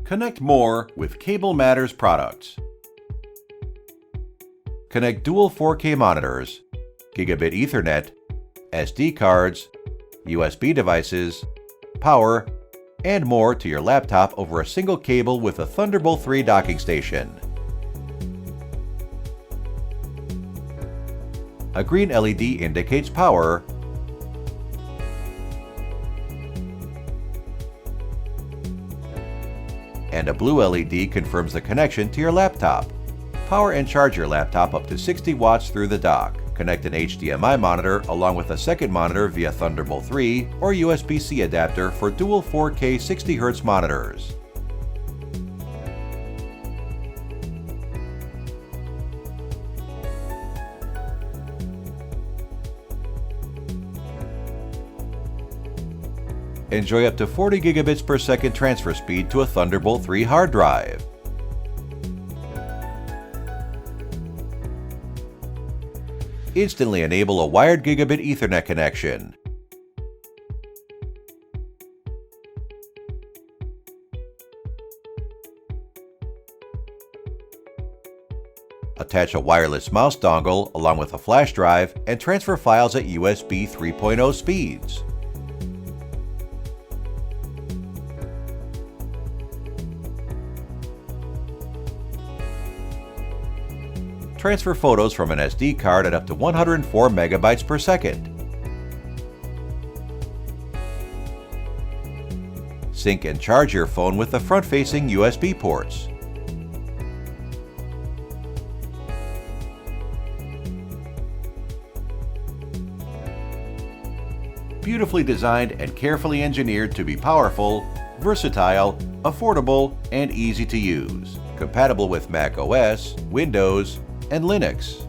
Connect more with Cable Matters products. Connect dual 4K monitors, Gigabit Ethernet, SD cards, USB devices, power, and more to your laptop over a single cable with a Thunderbolt 3 docking station. A green LED indicates power, and a blue LED confirms the connection to your laptop. Power and charge your laptop up to 60 watts through the dock. Connect an HDMI monitor along with a second monitor via Thunderbolt 3 or USB-C adapter for dual 4K 60Hz monitors. Enjoy up to 40 gigabits per second transfer speed to a Thunderbolt 3 hard drive. Instantly enable a wired Gigabit Ethernet connection. Attach a wireless mouse dongle along with a flash drive and transfer files at USB 3.0 speeds. Transfer photos from an SD card at up to 104 megabytes per second. Sync and charge your phone with the front-facing USB ports. Beautifully designed and carefully engineered to be powerful, versatile, affordable, and easy to use. Compatible with Mac OS, Windows, and Linux.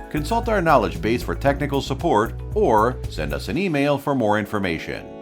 Consult our knowledge base for technical support or send us an email for more information.